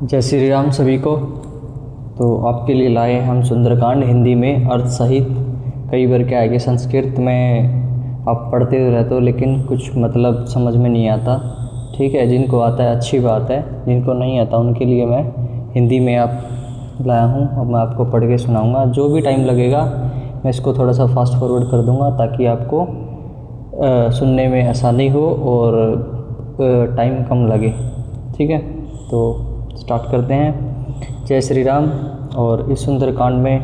जय श्री राम सभी को। तो आपके लिए लाए हम सुंदरकांड हिंदी में अर्थ सहित। कई बार क्या है कि संस्कृत में आप पढ़ते रहते हो लेकिन कुछ मतलब समझ में नहीं आता। ठीक है, जिनको आता है अच्छी बात है, जिनको नहीं आता उनके लिए मैं हिंदी में आप लाया हूँ। अब मैं आपको पढ़ के सुनाऊँगा। जो भी टाइम लगेगा मैं इसको थोड़ा सा फास्ट फॉरवर्ड कर दूँगा ताकि आपको सुनने में आसानी हो और टाइम कम लगे। ठीक है, तो स्टार्ट करते हैं। जय श्री राम। और इस सुंदरकांड में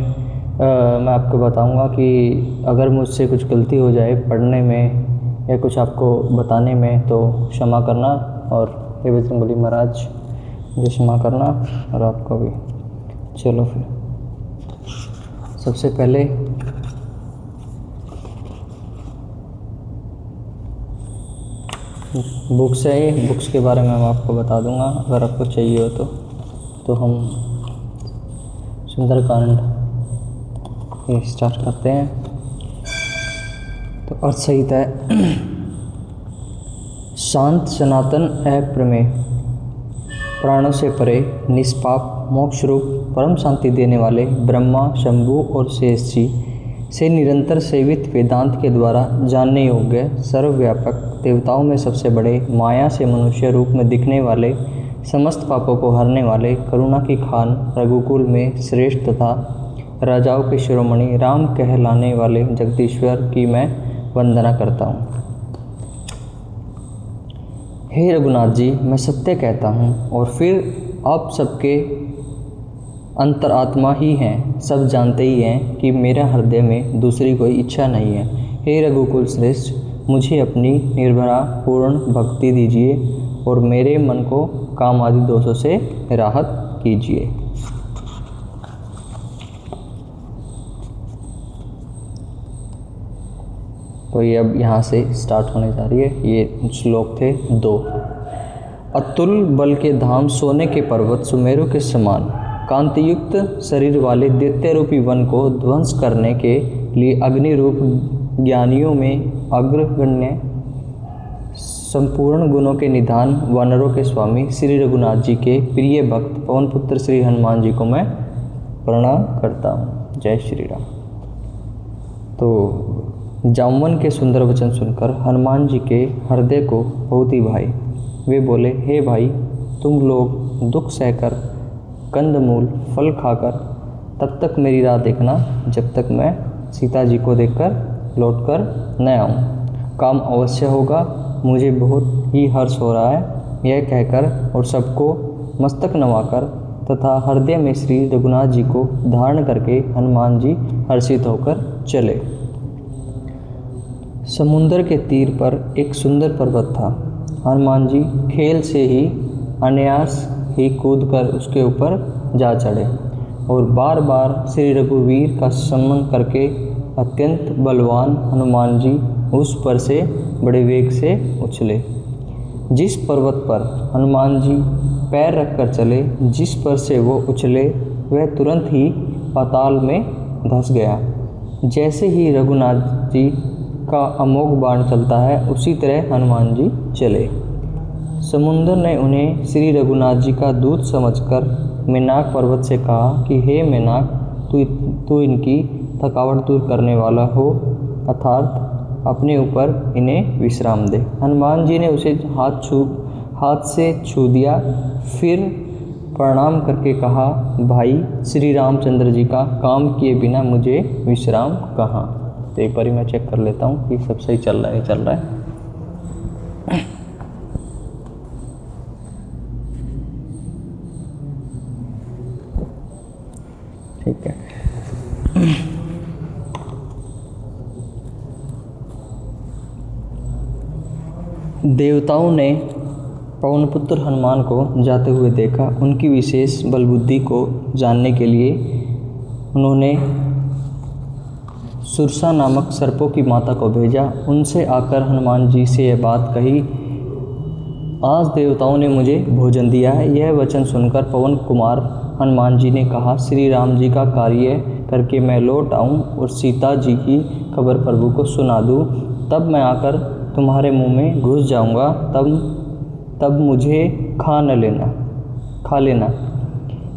मैं आपको बताऊंगा कि अगर मुझसे कुछ गलती हो जाए पढ़ने में या कुछ आपको बताने में तो क्षमा करना, और हे बजरंगबली महाराज मुझे क्षमा करना और आपको भी। चलो फिर सबसे पहले बुक्स है, बुक्स के बारे में मैं आपको बता दूंगा अगर आपको चाहिए हो तो हम सुंदरकांड ये स्टार्ट करते हैं। तो अर्थ सहित है। शांत सनातन अप्रमेय, प्राणों से परे, निष्पाप, मोक्ष रूप परम शांति देने वाले ब्रह्मा, शंभु और शेष जी से निरंतर सेवित, वेदांत के द्वारा जानने योग्य, सर्वव्यापक, देवताओं में सबसे बड़े, माया से मनुष्य रूप में दिखने वाले, समस्त पापों को हरने वाले, करुणा की खान, रघुकुल में श्रेष्ठ तथा राजाओं के शिरोमणि राम कहलाने वाले जगदीश्वर की मैं वंदना करता हूँ। हे रघुनाथ जी, मैं सत्य कहता हूँ और फिर आप सबके अंतरात्मा ही हैं, सब जानते ही हैं कि मेरा हृदय में दूसरी कोई इच्छा नहीं है। हे रघुकुल श्रेष्ठ, मुझे अपनी निर्भरा पूर्ण भक्ति दीजिए और मेरे मन को काम आदि दोषों से राहत कीजिए। तो ये अब यहाँ से स्टार्ट होने जा रही है। ये श्लोक थे 2। अतुल बल के धाम, सोने के पर्वत, सुमेरु के समान, कांतियुक्त शरीर वाले दैत्य रूपी वन को ध्वंस करने के लिए अग्नि रूप ज्ञानियों में अग्रगण्य, संपूर्ण गुणों के निधान, वानरों के स्वामी श्री रघुनाथ जी के प्रिय भक्त पवन पुत्र श्री हनुमान जी को मैं प्रणाम करता हूँ। जय श्री राम। तो जामवन के सुंदर वचन सुनकर हनुमान जी के हृदय को बहुत ही भाई। वे बोले, हे भाई, तुम लोग दुख सहकर, कंदमूल फल खाकर तब तक मेरी राह देखना जब तक मैं सीता जी को देखकर लौटकर न आऊँ। काम अवश्य होगा, मुझे बहुत ही हर्ष हो रहा है। यह कहकर और सबको मस्तक नवाकर तथा हृदय में श्री रघुनाथ जी को धारण करके हनुमान जी हर्षित होकर चले। समुद्र के तीर पर एक सुंदर पर्वत था। हनुमान जी खेल से ही अनायास ही कूदकर उसके ऊपर जा चढ़े और बार बार श्री रघुवीर का सम्मान करके अत्यंत बलवान हनुमान जी उस पर से बड़े वेग से उछले। जिस पर्वत पर हनुमान जी पैर रखकर चले, जिस पर से वो उछले, वह तुरंत ही पाताल में धंस गया। जैसे ही रघुनाथ जी का अमोघ बाण चलता है, उसी तरह हनुमान जी चले। समुद्र ने उन्हें श्री रघुनाथ जी का दूत समझकर मेनाक पर्वत से कहा कि हे मेनाक, तू इनकी थकावट दूर करने वाला हो, अर्थात अपने ऊपर इन्हें विश्राम दे। हनुमान जी ने उसे हाथ से छू दिया, फिर प्रणाम करके कहा, भाई श्री रामचंद्र जी का काम किए बिना मुझे विश्राम कहाँ। तो एक बार मैं चेक कर लेता हूँ कि सब सही चल रहा है। ठीक है। देवताओं ने पवनपुत्र हनुमान को जाते हुए देखा। उनकी विशेष बलबुद्धि को जानने के लिए उन्होंने सुरसा नामक सर्पों की माता को भेजा। उनसे आकर हनुमान जी से यह बात कही, आज देवताओं ने मुझे भोजन दिया है। यह वचन सुनकर पवन कुमार हनुमान जी ने कहा, श्री राम जी का कार्य करके मैं लौट आऊँ और सीता जी की खबर प्रभु को सुना दूँ, तब मैं आकर तुम्हारे मुंह में घुस जाऊँगा, तब मुझे खा लेना।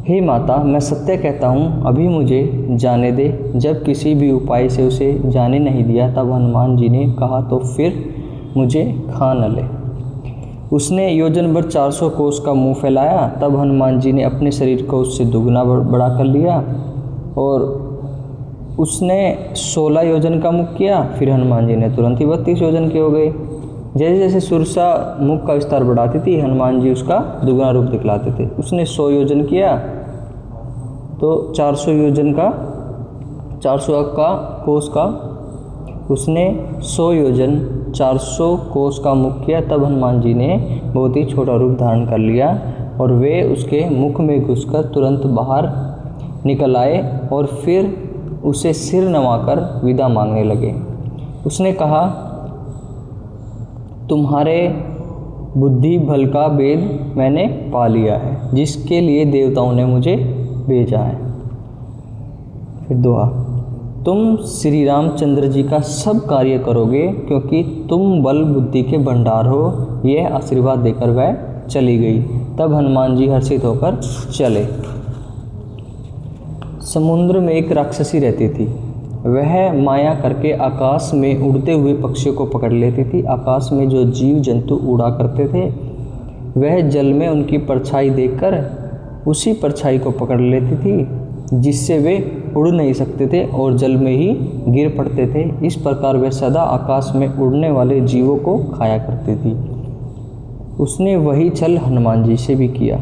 हे माता, मैं सत्य कहता हूँ, अभी मुझे जाने दे। जब किसी भी उपाय से उसे जाने नहीं दिया तब हनुमान जी ने कहा, तो फिर मुझे खा न ले। उसने योजन भर 400 कोस का मुंह फैलाया। तब हनुमान जी ने अपने शरीर को उससे दुगना बड़ा कर लिया और उसने 16 योजन का मुख किया। फिर हनुमान जी ने तुरंत ही 32 योजन के हो गए। जैसे जैसे सुरसा मुख का विस्तार बढ़ाती थी, हनुमान जी उसका दुगना रूप दिखलाते थे। उसने 100 योजन किया तो 400 योजन का 400 का कोस का, उसने 100 योजन 400 कोस का मुख किया। तब हनुमान जी ने बहुत ही छोटा रूप धारण कर लिया और वे उसके मुख में घुसकर तुरंत बाहर निकल आए और फिर उसे सिर नवाकर विदा मांगने लगे। उसने कहा, तुम्हारे बुद्धि बल का भेद मैंने पा लिया है, जिसके लिए देवताओं ने मुझे भेजा है। फिर दुआ, तुम श्री रामचंद्र जी का सब कार्य करोगे क्योंकि तुम बल बुद्धि के भंडार हो। यह आशीर्वाद देकर वह चली गई। तब हनुमान जी हर्षित होकर चले। समुद्र में एक राक्षसी रहती थी। वह माया करके आकाश में उड़ते हुए पक्षियों को पकड़ लेती थी। आकाश में जो जीव जंतु उड़ा करते थे, वह जल में उनकी परछाई देखकर उसी परछाई को पकड़ लेती थी, जिससे वे उड़ नहीं सकते थे और जल में ही गिर पड़ते थे। इस प्रकार वह सदा आकाश में उड़ने वाले जीवों को खाया करती थी। उसने वही छल हनुमान जी से भी किया।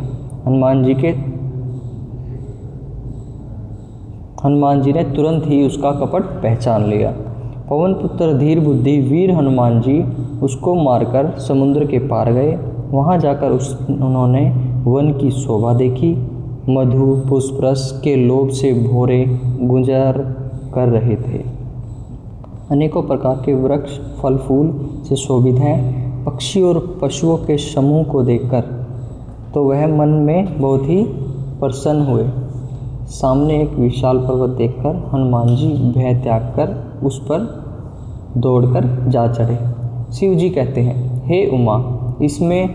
हनुमान जी ने तुरंत ही उसका कपट पहचान लिया। पवन पुत्र धीर बुद्धि वीर हनुमान जी उसको मारकर समुद्र के पार गए। वहाँ जाकर उन्होंने वन की शोभा देखी। मधु पुष्प रस के लोभ से भोरे गुंजर कर रहे थे। अनेकों प्रकार के वृक्ष फल फूल से शोभित हैं। पक्षी और पशुओं के समूह को देखकर तो वह मन में बहुत ही प्रसन्न हुए। सामने एक विशाल पर्वत देखकर हनुमान जी भय त्याग कर उस पर दौड़कर जा चढ़े। शिव जी कहते हैं, हे उमा, इसमें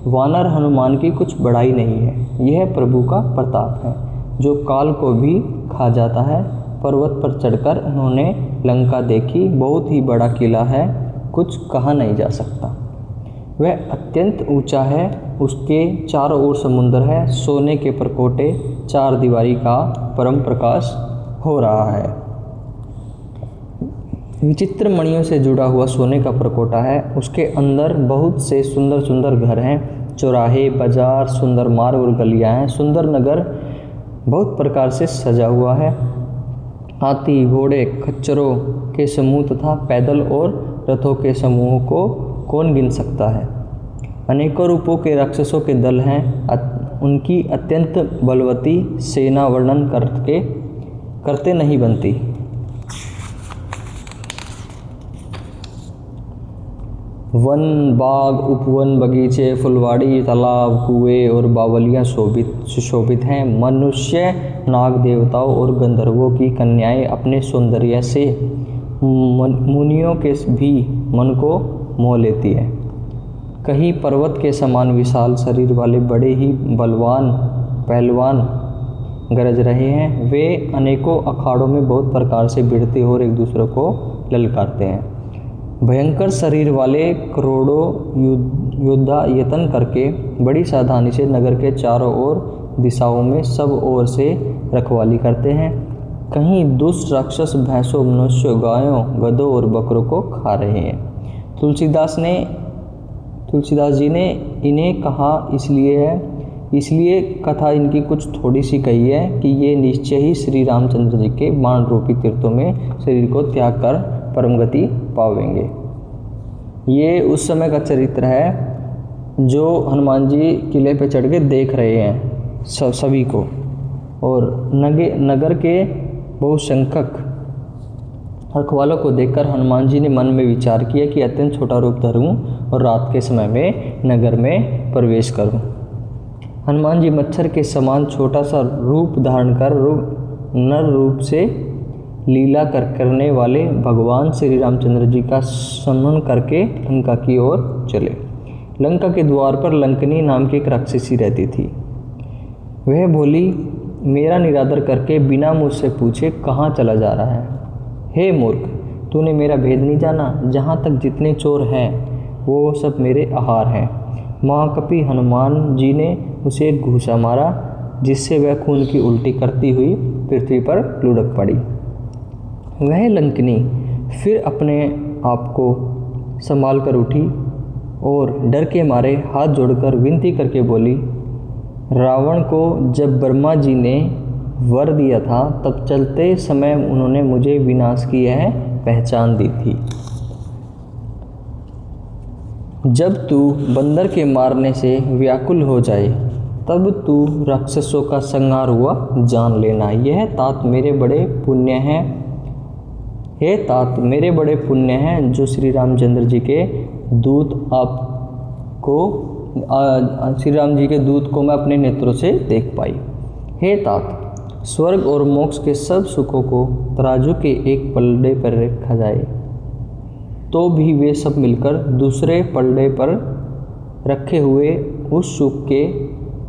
वानर हनुमान की कुछ बड़ाई नहीं है। यह प्रभु का प्रताप है जो काल को भी खा जाता है। पर्वत पर चढ़कर उन्होंने लंका देखी। बहुत ही बड़ा किला है, कुछ कहा नहीं जा सकता। वह अत्यंत ऊंचा है, उसके चारों ओर समुद्र है। सोने के परकोटे, चार दीवारी का परम प्रकाश हो रहा है। विचित्र मणियों से जुड़ा हुआ सोने का परकोटा है। उसके अंदर बहुत से सुंदर सुंदर घर हैं, चौराहे, बाजार, सुंदर मार्ग और गलियां हैं। सुंदर नगर बहुत प्रकार से सजा हुआ है। हाथी, घोड़े, खच्चरों के समूह तथा पैदल और रथों के समूह को कौन गिन सकता है। अनेकों रूपों के राक्षसों के दल हैं। उनकी अत्यंत बलवती सेना वर्णन करते नहीं बनती। वन, बाग, उपवन, बगीचे, फुलवाड़ी, तालाब, कुएं और बावलियाँ सुशोभित हैं। मनुष्य, नाग, देवताओं और गंधर्वों की कन्याएं अपने सौंदर्य से मुनियों के भी मन को मोह लेती है। कहीं पर्वत के समान विशाल शरीर वाले बड़े ही बलवान पहलवान गरज रहे हैं। वे अनेकों अखाड़ों में बहुत प्रकार से भिड़ते और एक दूसरे को ललकारते हैं। भयंकर शरीर वाले करोड़ों योद्धा यत्न करके बड़ी सावधानी से नगर के चारों ओर दिशाओं में सब ओर से रखवाली करते हैं। कहीं दुष्ट राक्षस भैंसों, मनुष्य, गायों, गधों और बकरों को खा रहे हैं। तुलसीदास जी ने इन्हें कहा इसलिए कथा इनकी कुछ थोड़ी सी कही है कि ये निश्चय ही श्री रामचंद्र जी के बाण रूपी तीर्थों में शरीर को त्याग कर परम गति पावेंगे। ये उस समय का चरित्र है जो हनुमान जी किले पे चढ़ के देख रहे हैं सभी को। और नगर के बहुसंख्यक रखवालों को देखकर हनुमान जी ने मन में विचार किया कि अत्यंत छोटा रूप धरूं और रात के समय में नगर में प्रवेश करूं। हनुमान जी मच्छर के समान छोटा सा रूप धारण कर नर रूप से लीला करने वाले भगवान श्री रामचंद्र जी का स्मरण करके लंका की ओर चले। लंका के द्वार पर लंकनी नाम की एक राक्षसी रहती थी। वह बोली, मेरा निरादर करके बिना मुझसे पूछे कहाँ चला जा रहा है? हे मूर्ख, तूने मेरा भेद नहीं जाना? जहाँ तक जितने चोर हैं वो सब मेरे आहार हैं। महाकपि हनुमान जी ने उसे एक घूंसा मारा, जिससे वह खून की उल्टी करती हुई पृथ्वी पर लुढ़क पड़ी। वह लंकिनी फिर अपने आप को संभाल कर उठी और डर के मारे हाथ जोड़कर विनती करके बोली, रावण को जब ब्रह्मा जी ने वर दिया था तब चलते समय उन्होंने मुझे विनाश की यह पहचान दी थी। जब तू बंदर के मारने से व्याकुल हो जाए तब तू राक्षसों का संहार हुआ जान लेना। यह तात मेरे बड़े पुण्य हैं, हे तात मेरे बड़े पुण्य हैं जो श्री रामचंद्र जी के दूत श्री राम जी के दूत को मैं अपने नेत्रों से देख पाई। हे तात, स्वर्ग और मोक्ष के सब सुखों को तराजू के एक पलड़े पर रखा जाए तो भी वे सब मिलकर दूसरे पलड़े पर रखे हुए उस सुख के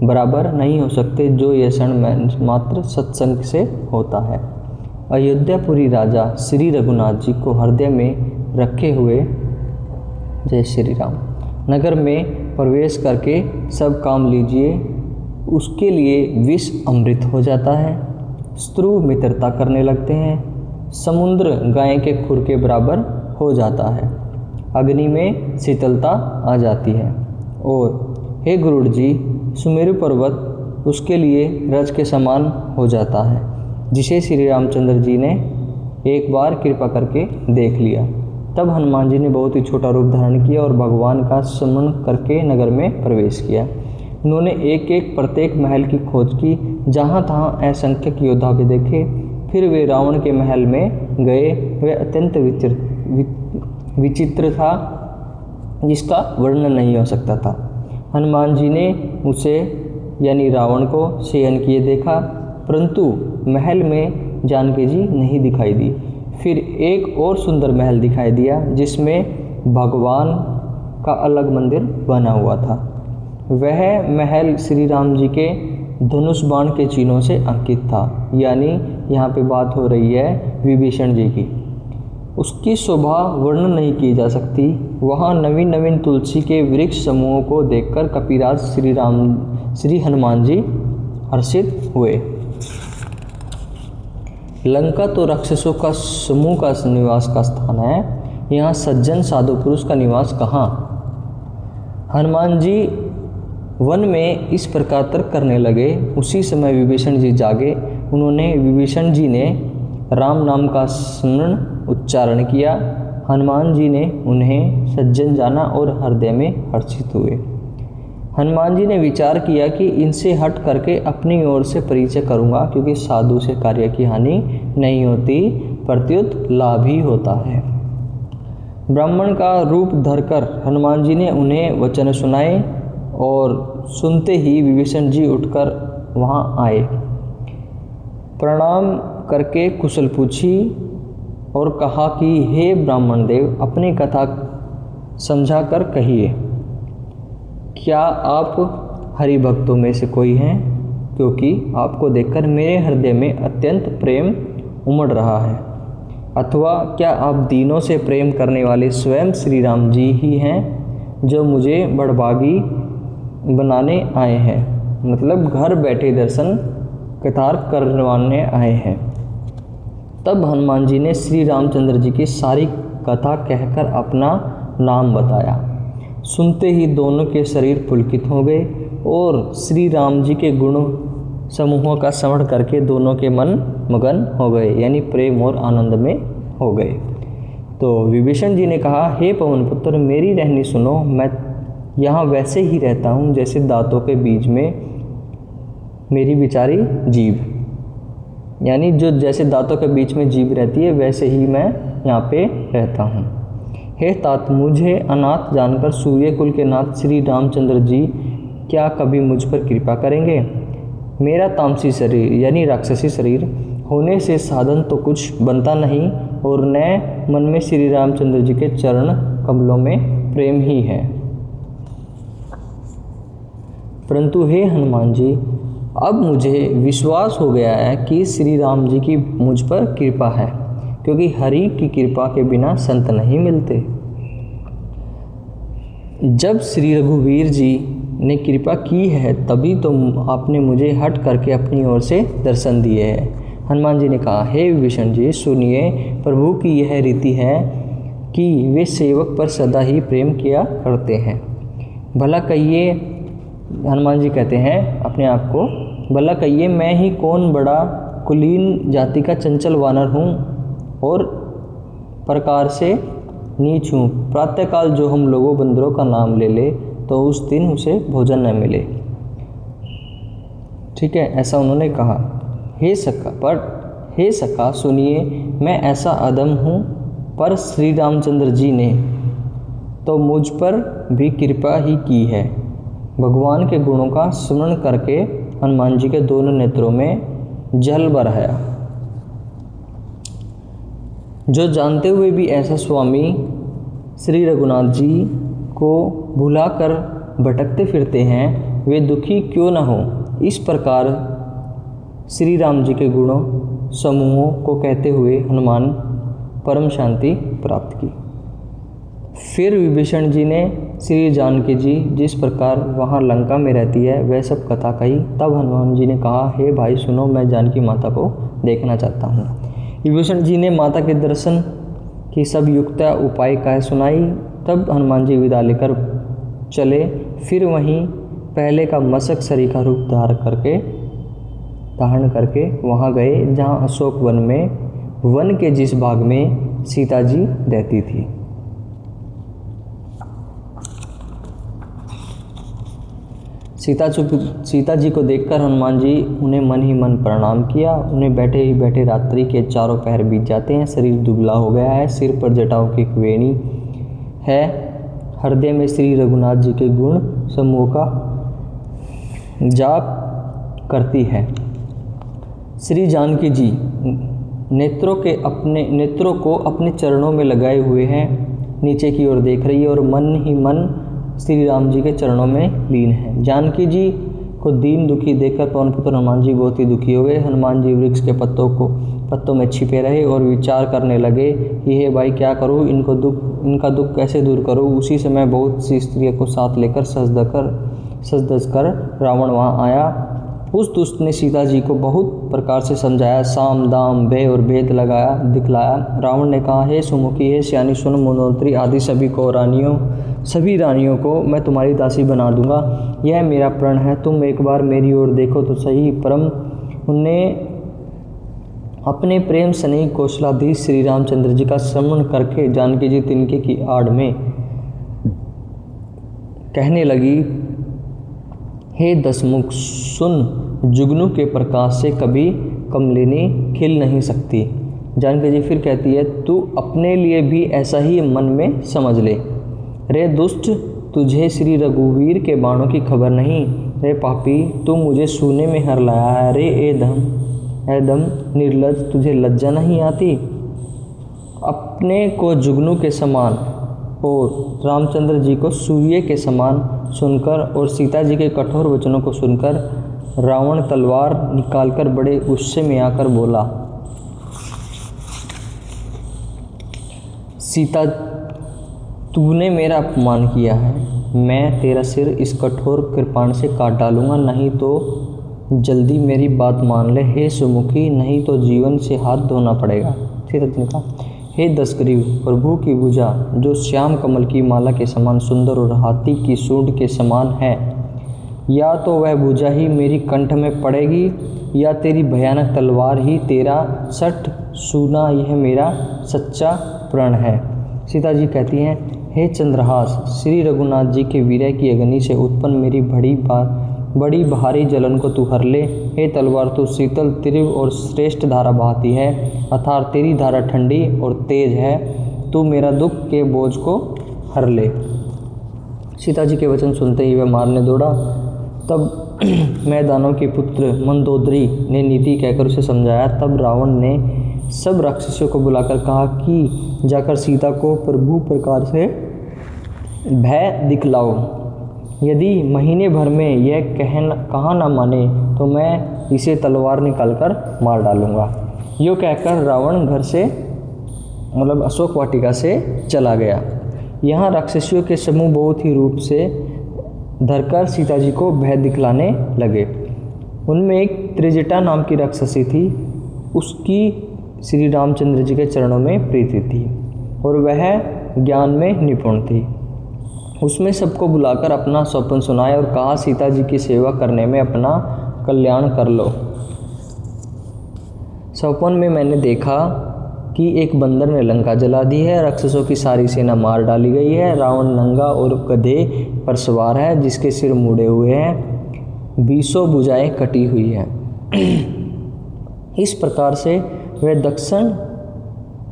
बराबर नहीं हो सकते जो ये क्षण मात्र सत्संग से होता है। अयोध्यापुरी राजा श्री रघुनाथ जी को हृदय में रखे हुए जय श्री राम नगर में प्रवेश करके सब काम लीजिए, उसके लिए विष अमृत हो जाता है। स्त्रु मित्रता करने लगते हैं, समुद्र गाय के खुर के बराबर हो जाता है, अग्नि में शीतलता आ जाती है। और हे गुरुड़ जी, सुमेरु पर्वत उसके लिए रज के समान हो जाता है, जिसे श्री रामचंद्र जी ने एक बार कृपा करके देख लिया। तब हनुमान जी ने बहुत ही छोटा रूप धारण किया और भगवान का स्मरण करके नगर में प्रवेश किया। उन्होंने एक एक प्रत्येक महल की खोज की, जहाँ तहाँ असंख्यक योद्धा भी देखे। फिर वे रावण के महल में गए। वह अत्यंत विचित्र था, जिसका वर्णन नहीं हो सकता था। हनुमान जी ने उसे यानी रावण को शयन किए देखा, परंतु महल में जानकी जी नहीं दिखाई दी। फिर एक और सुंदर महल दिखाई दिया, जिसमें भगवान का अलग मंदिर बना हुआ था। वह महल श्री राम जी के धनुष बाण के चिन्हों से अंकित था, यानी यहाँ पे बात हो रही है विभीषण जी की। उसकी शोभा वर्णन नहीं की जा सकती। वहाँ नवीन नवीन तुलसी के वृक्ष समूहों को देखकर कपिराज श्री हनुमान जी हर्षित हुए। लंका तो राक्षसों का समूह का निवास का स्थान है, यहाँ सज्जन साधु पुरुष का निवास कहाँ। हनुमान जी वन में इस प्रकार तर्क करने लगे। उसी समय विभीषण जी जागे। उन्होंने विभीषण जी ने राम नाम का स्मरण उच्चारण किया। हनुमान जी ने उन्हें सज्जन जाना और हृदय में हर्षित हुए। हनुमान जी ने विचार किया कि इनसे हट करके अपनी ओर से परिचय करूंगा, क्योंकि साधु से कार्य की हानि नहीं होती, प्रत्युत लाभ ही होता है। ब्राह्मण का रूप धरकर हनुमान जी ने उन्हें वचन सुनाए और सुनते ही विभीषण जी उठकर वहां आए। प्रणाम करके कुशल पूछी और कहा कि हे ब्राह्मण देव, अपनी कथा समझा कर कहिए, क्या आप हरि भक्तों में से कोई हैं? क्योंकि आपको देखकर मेरे हृदय में अत्यंत प्रेम उमड़ रहा है। अथवा क्या आप दीनों से प्रेम करने वाले स्वयं श्री राम जी ही हैं, जो मुझे बड़भागी बनाने आए हैं, मतलब घर बैठे दर्शन कतार करवाने आए हैं। तब हनुमान जी ने श्री रामचंद्र जी की सारी कथा कहकर अपना नाम बताया। सुनते ही दोनों के शरीर पुलकित हो गए और श्री राम जी के गुण समूहों का स्मरण करके दोनों के मन मगन हो गए, यानी प्रेम और आनंद में हो गए। तो विभीषण जी ने कहा, हे पवन पुत्र, मेरी रहनी सुनो। मैं यहाँ वैसे ही रहता हूँ जैसे दांतों के बीच में मेरी बेचारी जीभ, यानी जो जैसे दांतों के बीच में जीभ रहती है, वैसे ही मैं यहाँ पे रहता हूँ। हे तात, मुझे अनाथ जानकर सूर्य कुल के नाथ श्री रामचंद्र जी क्या कभी मुझ पर कृपा करेंगे? मेरा तामसी शरीर यानी राक्षसी शरीर होने से साधन तो कुछ बनता नहीं, और न मन में श्री रामचंद्र जी के चरण कमलों में प्रेम ही है। परंतु हे हनुमान जी, अब मुझे विश्वास हो गया है कि श्री राम जी की मुझ पर कृपा है, क्योंकि हरि की कृपा के बिना संत नहीं मिलते। जब श्री रघुवीर जी ने कृपा की है तभी तो आपने मुझे हट करके अपनी ओर से दर्शन दिए हैं। हनुमान जी ने कहा, हे विभीषण जी सुनिए, प्रभु की यह रीति है कि वे सेवक पर सदा ही प्रेम किया करते हैं। भला कहिए, हनुमान जी कहते हैं अपने आप को, भला कहिए मैं ही कौन बड़ा कुलीन जाति का चंचल वानर हूँ और प्रकार से नीच हूँ। प्रातःकाल जो हम लोगों बंदरों का नाम ले ले तो उस दिन उसे भोजन न मिले। ठीक है, ऐसा उन्होंने कहा। हे सखा सुनिए, मैं ऐसा अधम हूँ, पर श्री रामचंद्र जी ने तो मुझ पर भी कृपा ही की है। भगवान के गुणों का स्मरण करके हनुमान जी के दोनों नेत्रों में जल भर आया। जो जानते हुए भी ऐसा स्वामी श्री रघुनाथ जी को भुलाकर भटकते फिरते हैं, वे दुखी क्यों न हो। इस प्रकार श्री राम जी के गुणों समूहों को कहते हुए हनुमान परम शांति प्राप्त की। फिर विभीषण जी ने श्री जानकी जी जिस प्रकार वहाँ लंका में रहती है वह सब कथा कही। तब हनुमान जी ने कहा, हे भाई सुनो, मैं जानकी माता को देखना चाहता हूँ। विभीषण जी ने माता के दर्शन की सब युक्ता उपाय कह सुनाई। तब हनुमान जी विदा लेकर चले। फिर वहीं पहले का मशक सरीखा रूप धारण करके वहाँ गए जहाँ अशोक वन में, वन के जिस भाग में सीता जी रहती थी। सीता जी को देखकर हनुमान जी उन्हें मन ही मन प्रणाम किया। उन्हें बैठे ही बैठे रात्रि के चारों पहर बीत जाते हैं। शरीर दुबला हो गया है, सिर पर जटाओं की वेणी है, हृदय में श्री रघुनाथ जी के गुण समूह का जाप करती है। श्री जानकी जी नेत्रों को अपने चरणों में लगाए हुए हैं, नीचे की ओर देख रही है और मन ही मन श्री राम जी के चरणों में लीन है। जानकी जी को दीन दुखी देखकर पवन पुत्र हनुमान जी बहुत ही दुखी हो गए। हनुमान जी वृक्ष के पत्तों में छिपे रहे और विचार करने लगे कि हे भाई क्या करूँ, इनका दुख कैसे दूर करूँ। उसी समय बहुत सी स्त्रियों को साथ लेकर सज धज कर रावण वहाँ आया। उस दुष्ट ने सीता जी को बहुत प्रकार से समझाया, साम दाम भय और भेद दिखलाया। रावण ने कहा, हे सुमुखी, हे श्यानी, सुन, मनोत्री आदि सभी रानियों को मैं तुम्हारी दासी बना दूंगा। यह मेरा प्रण है, तुम एक बार मेरी ओर देखो तो सही। परम उनने अपने प्रेम स्नेही कौशलाधीश श्री रामचंद्र जी का स्मरण करके जानकी जी तिनके की आड़ में कहने लगी, हे दशमुख सुन, जुगनू के प्रकाश से कभी कमलिनी खिल नहीं सकती। जानकी जी फिर कहती है, तू अपने लिए भी ऐसा ही मन में समझ ले। रे दुष्ट, तुझे श्री रघुवीर के बाणों की खबर नहीं। रे पापी, तू मुझे सूने में हर लाया है। रे एदम निर्लज्ज, तुझे लज्जा नहीं आती। अपने को जुगनू के समान और रामचंद्र जी को सूर्य के समान सुनकर और सीता जी के कठोर वचनों को सुनकर रावण तलवार निकालकर बड़े गुस्से में आकर बोला, सीता, तूने मेरा अपमान किया है, मैं तेरा सिर इस कठोर कृपाण से काट डालूंगा, नहीं तो जल्दी मेरी बात मान ले। हे सुमुखी, नहीं तो जीवन से हाथ धोना पड़ेगा। सीता जी ने कहा, हे दशग्रीव, प्रभु की भुजा जो श्याम कमल की माला के समान सुंदर और हाथी की सूंड के समान है, या तो वह भुजा ही मेरी कंठ में पड़ेगी या तेरी भयानक तलवार ही तेरा सठ सूना। यह मेरा सच्चा प्रण है। सीता जी कहती हैं, हे चंद्रहास, श्री रघुनाथ जी के वीर्य की अग्नि से उत्पन्न मेरी बड़ी भारी जलन को तू हर ले। हे तलवार, तू शीतल, तीव्र और श्रेष्ठ धारा बहाती है, अर्थात तेरी धारा ठंडी और तेज है। तू मेरा दुख के बोझ को हर ले। सीता जी के वचन सुनते ही वह मारने दौड़ा। तब मैदानों के पुत्र मंदोदरी ने नीति कहकर उसे समझाया। तब रावण ने सब राक्षसों को बुलाकर कहा कि जाकर सीता को प्रभु प्रकार से भय दिखलाओ। यदि महीने भर में यह कहा न माने तो मैं इसे तलवार निकालकर मार डालूँगा। यूँ कहकर रावण घर से मतलब अशोक वाटिका से चला गया। यहाँ राक्षसियों के समूह बहुत ही रूप से धरकर सीता जी को भय दिखलाने लगे। उनमें एक त्रिजटा नाम की राक्षसी थी, उसकी श्री रामचंद्र जी के चरणों में प्रीति थी और वह ज्ञान में निपुण थी। उसमें सबको बुलाकर अपना स्वप्न सुनाया और कहा, सीता जी की सेवा करने में अपना कल्याण कर लो। स्वप्न में मैंने देखा कि एक बंदर ने लंका जला दी है, राक्षसों की सारी सेना मार डाली गई है, रावण नंगा और गधे पर सवार है जिसके सिर मुड़े हुए हैं, 20 भुजाएं कटी हुई हैं। इस प्रकार से वह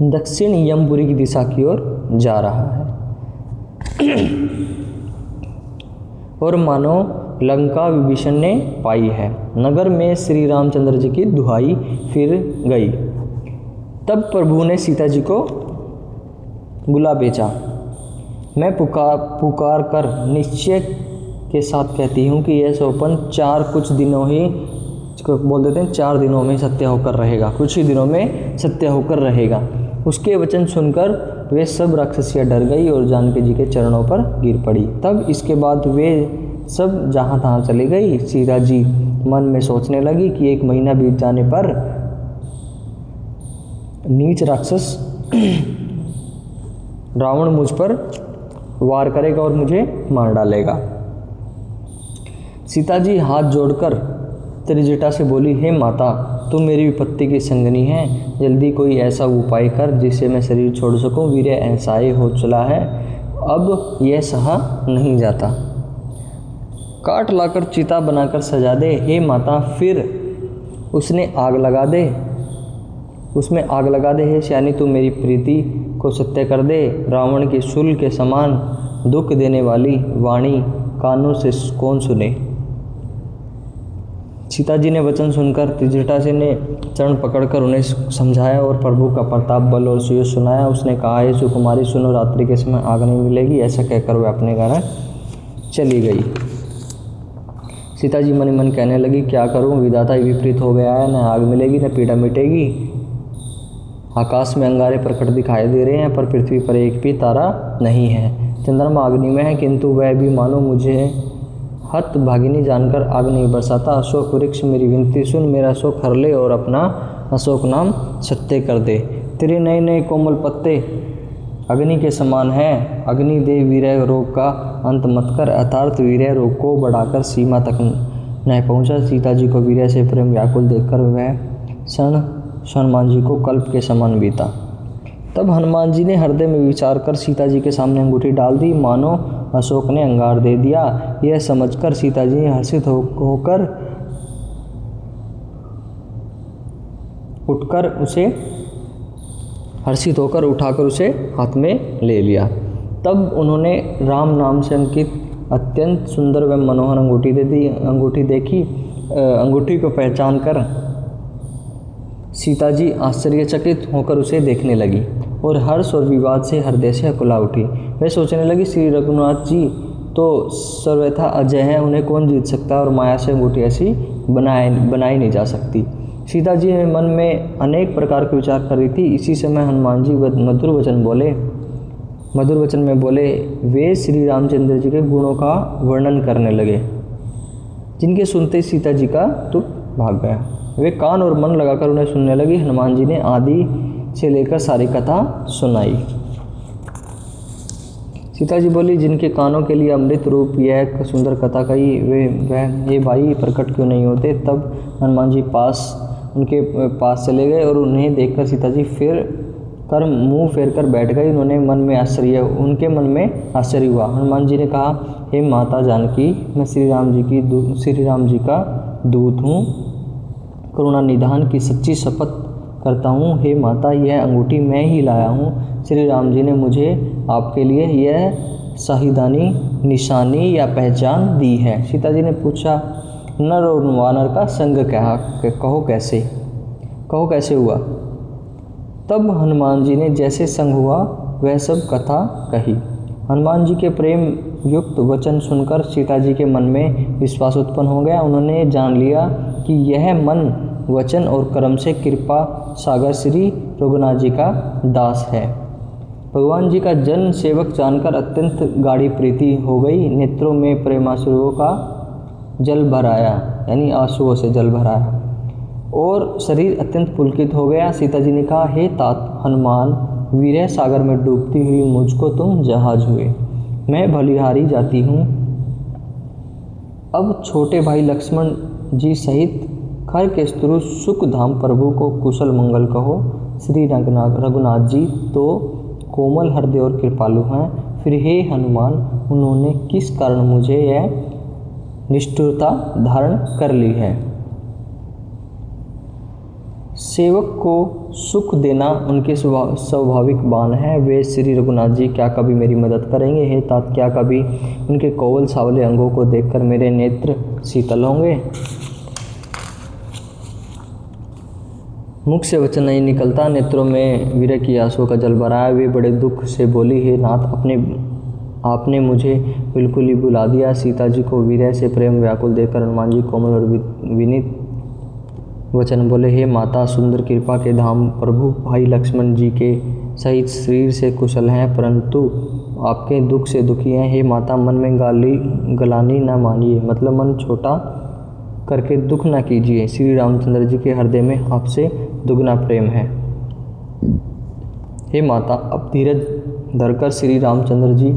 दक्षिण यमपुरी की दिशा की ओर जा रहा है और मानो लंका विभीषण ने पाई है। नगर में श्री रामचंद्र जी की दुहाई फिर गई। तब प्रभु ने सीता जी को बुला भेजा। मैं पुकार कर निश्चय के साथ कहती हूँ कि यह स्वप्न कुछ दिनों ही बोल देते हैं 4 दिनों में सत्य होकर रहेगा, कुछ ही दिनों में सत्य होकर रहेगा। उसके वचन सुनकर वे सब राक्षसियाँ डर गई और जानकी जी के चरणों पर गिर पड़ी। तब इसके बाद वे सब जहाँ तहाँ चली गई। सीता जी मन में सोचने लगी कि 1 महीना बीत जाने पर नीच राक्षस रावण मुझ पर वार करेगा और मुझे मार डालेगा। सीता जी हाथ जोड़कर त्रिजटा से बोली, हे माता, तुम मेरी विपत्ति की संगनी है, जल्दी कोई ऐसा उपाय कर जिससे मैं शरीर छोड़ सकूं। वीर्य ऐसाए हो चला है, अब यह सहा नहीं जाता। काट लाकर चिता बनाकर सजा दे। हे माता, फिर उसमें आग लगा दे। हे श्यानी, तू मेरी प्रीति को सत्य कर दे। रावण की शूल के समान दुख देने वाली वाणी कानों से कौन सुने। सीता जी ने वचन सुनकर त्रिजटा से ने चरण पकड़कर उन्हें समझाया और प्रभु का प्रताप, बल और सुयश सुनाया। उसने कहा, हे सुकुमारी, सुनो, रात्रि के समय आग नहीं मिलेगी। ऐसा कहकर वह अपने घर चली गई। सीता जी मन ही मन कहने लगी, क्या करूं, विधाता विपरीत हो गया है, न आग मिलेगी न पीड़ा मिटेगी। आकाश में अंगारे प्रकट दिखाई दे रहे हैं पर पृथ्वी पर एक भी तारा नहीं है। चंद्रमा अग्नि में है किंतु वह भी मानो मुझे हत भागिनी जानकर आग नहीं बरसाता। अशोक वृक्ष, मेरी विनती सुन, मेरा शोक हर ले और अपना अशोक नाम सत्य कर दे। तेरे नए नए कोमल पत्ते अग्नि के समान है। अग्नि दे वीर्य रोग का अंत मत कर। अर्थात वीर्य रोग को बढ़ाकर सीमा तक न पहुँचा। सीता जी को वीर्य से प्रेम व्याकुल देखकर वह क्षण हनुमान जी को कल्प के समान बीता। तब हनुमान जी ने हृदय में विचार कर सीता जी के सामने अंगूठी डाल दी, मानो अशोक ने अंगार दे दिया। यह समझकर सीता जी हर्षित होकर उठाकर उसे हाथ में ले लिया। तब उन्होंने राम नाम से अंकित अत्यंत सुंदर व मनोहर अंगूठी दे दी। अंगूठी देखी, अंगूठी को पहचान कर सीता जी आश्चर्यचकित होकर उसे देखने लगी और हर्ष और विवाद से हृदय से अकुला उठी। वह सोचने लगी, श्री रघुनाथ जी तो सर्वथा अजय हैं, उन्हें कौन जीत सकता है और माया से अंगूठी ऐसी बनाई नहीं जा सकती। सीता जी मन में अनेक प्रकार के विचार कर रही थी। इसी समय हनुमान जी मधुर वचन में बोले, वे श्री रामचंद्र जी के गुणों का वर्णन करने लगे, जिनके सुनते सीता जी का दुख भाग गया। वे कान और मन लगाकर उन्हें सुनने लगी। हनुमान जी ने आदि से लेकर सारी कथा सुनाई। सीता जी बोली, जिनके कानों के लिए अमृत रूप यह सुंदर कथा कही, ये भाई प्रकट क्यों नहीं होते। तब हनुमान जी उनके पास चले गए और उन्हें देखकर सीता जी मुंह फेर कर बैठ गई। उनके मन में आश्चर्य हुआ। हनुमान जी ने कहा, हे माता जानकी, मैं श्री राम जी का दूत हूँ, करुणा निधान की सच्ची शपथ करता हूँ। हे माता, यह अंगूठी मैं ही लाया हूँ। श्री राम जी ने मुझे आपके लिए यह शाहिदानी निशानी या पहचान दी है। सीता जी ने पूछा, नर और वानर का संग कहो कैसे हुआ। तब हनुमान जी ने जैसे संग हुआ वह सब कथा कही। हनुमान जी के प्रेम युक्त वचन सुनकर सीता जी के मन में विश्वास उत्पन्न हो गया। उन्होंने जान लिया कि यह मन, वचन और कर्म से कृपा सागर श्री रघुनाथ जी का दास है। भगवान जी का जन सेवक जानकर अत्यंत गाढ़ी प्रीति हो गई। नेत्रों में प्रेमाश्रुओं का जल भराया, यानी आंसुओं से जल भराया, और शरीर अत्यंत पुलकित हो गया। सीता जी ने कहा, हे तात हनुमान, विरह सागर में डूबती हुई मुझको तुम जहाज हुए, मैं बलिहारी जाती हूँ। अब छोटे भाई लक्ष्मण जी सहित खर के स्तरु सुख धाम प्रभु को कुशल मंगल कहो। श्री रघुनाथ जी तो कोमल हृदय और कृपालु हैं, फिर हे हनुमान, उन्होंने किस कारण मुझे यह निष्ठुरता धारण कर ली है। सेवक को सुख देना उनके स्वाभाविक बाण है। वे श्री रघुनाथ जी क्या कभी मेरी मदद करेंगे? हे तात, क्या कभी उनके कोमल सावले अंगों को देखकर मेरे नेत्र शीतल होंगे? मुख से वचन नहीं निकलता, नेत्रों में विरह की आंसुओं का जल भरा है। वे बड़े दुख से बोली, हे नाथ, आपने मुझे बिल्कुल ही भुला दिया। सीता जी को विरह से प्रेम व्याकुल देखकर हनुमान जी कोमल और विनीत वचन बोले, हे माता, सुंदर कृपा के धाम प्रभु भाई लक्ष्मण जी के सहित शरीर से कुशल हैं, परंतु आपके दुख से दुखी हैं। हे माता, मन में गलानी न मानिए, मतलब मन छोटा करके दुख न कीजिए। श्री रामचंद्र जी के हृदय में आपसे दुगना प्रेम है। हे माता, अब धीरज धरकर श्री रामचंद्र जी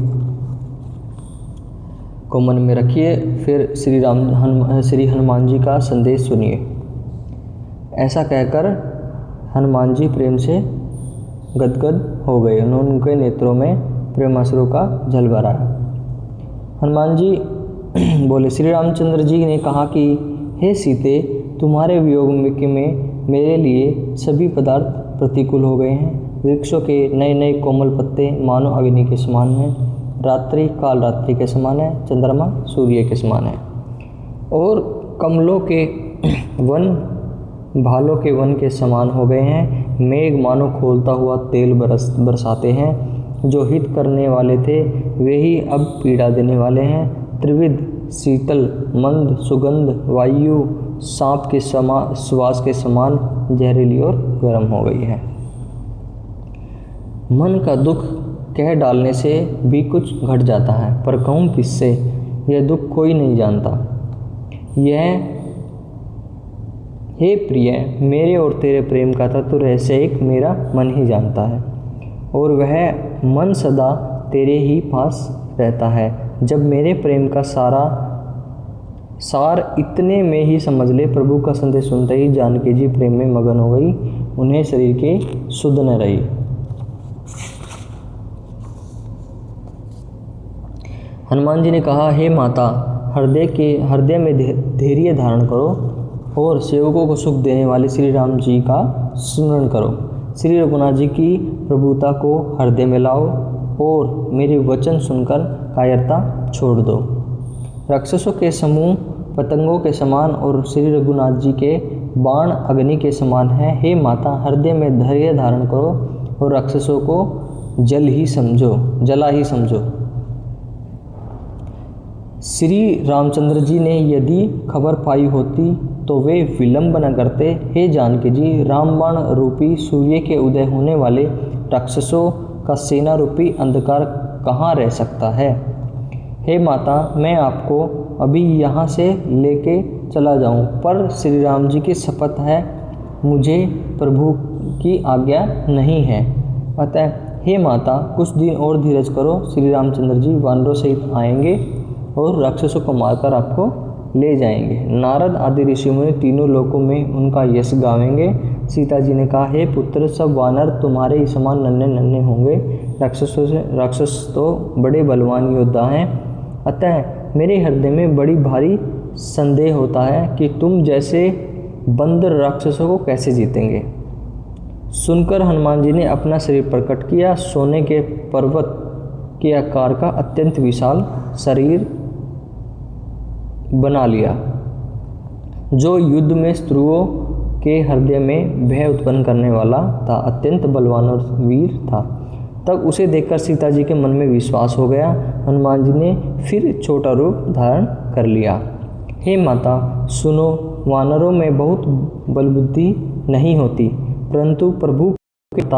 को मन में रखिए, फिर श्री हनुमान जी का संदेश सुनिए। ऐसा कहकर हनुमान जी प्रेम से गदगद हो गए। उनके नेत्रों में प्रेमाश्रु का जल भरा। हनुमान जी बोले, श्री रामचंद्र जी ने कहा कि हे सीते, तुम्हारे वियोग में मेरे लिए सभी पदार्थ प्रतिकूल हो गए हैं। वृक्षों के नए नए कोमल पत्ते मानो अग्नि के समान हैं, रात्रि काल रात्रि के समान है, चंद्रमा सूर्य के समान है, और कमलों के वन भालों के वन के समान हो गए हैं। मेघ मानो खोलता हुआ तेल बरसाते हैं। जो हित करने वाले थे वे ही अब पीड़ा देने वाले हैं। त्रिविध शीतल मंद सुगंध वायु सांप के श्वास के समान जहरीली और गर्म हो गई है। मन का दुख कह डालने से भी कुछ घट जाता है, पर कहूँ किससे? यह दुख कोई नहीं जानता। यह हे प्रिय, मेरे और तेरे प्रेम का तत्व रहस्य एक मेरा मन ही जानता है, और वह मन सदा तेरे ही पास रहता है। जब मेरे प्रेम का सार इतने में ही समझ ले। प्रभु का संदेश सुनते ही जानकी जी प्रेम में मगन हो गई, उन्हें शरीर की सुध न रही। हनुमान जी ने कहा, हे माता, हृदय में धैर्य धारण करो और सेवकों को सुख देने वाले श्री राम जी का स्मरण करो। श्री रघुनाथ जी की प्रभुता को हृदय में लाओ और मेरे वचन सुनकर कायरता छोड़ दो। राक्षसों के समूह पतंगों के समान और श्री रघुनाथ जी के बाण अग्नि के समान हैं। हे माता, हृदय में धैर्य धारण करो और राक्षसों को जला ही समझो। श्री रामचंद्र जी ने यदि खबर पाई होती तो वे विलंब न करते। हे जानकी जी, रामबाण रूपी सूर्य के उदय होने वाले राक्षसों का सेना रूपी अंधकार कहाँ रह सकता है? हे माता, मैं आपको अभी यहाँ से लेके चला जाऊँ, पर श्री राम जी की शपथ है, मुझे प्रभु की आज्ञा नहीं है। अतः हे माता, कुछ दिन और धीरज करो। श्री रामचंद्र जी वानरों सहित आएंगे और राक्षसों को मारकर आपको ले जाएंगे। नारद आदि ऋषि मुनि तीनों लोकों में उनका यश गावेंगे। सीता जी ने कहा, हे पुत्र, सब वानर तुम्हारे ही समान नन्हे नन्हे होंगे। राक्षस तो बड़े बलवान योद्धा हैं। अतः मेरे हृदय में बड़ी भारी संदेह होता है कि तुम जैसे बंदर राक्षसों को कैसे जीतेंगे। सुनकर हनुमान जी ने अपना शरीर प्रकट किया। सोने के पर्वत के आकार का अत्यंत विशाल शरीर बना लिया, जो युद्ध में शत्रुओं के हृदय में भय उत्पन्न करने वाला था। अत्यंत बलवान और वीर था। तब उसे देखकर सीता जी के मन में विश्वास हो गया। हनुमान जी ने फिर छोटा रूप धारण कर लिया। हे माता, सुनो, वानरों में बहुत बलबुद्धि नहीं होती, परंतु प्रभु के प्रताप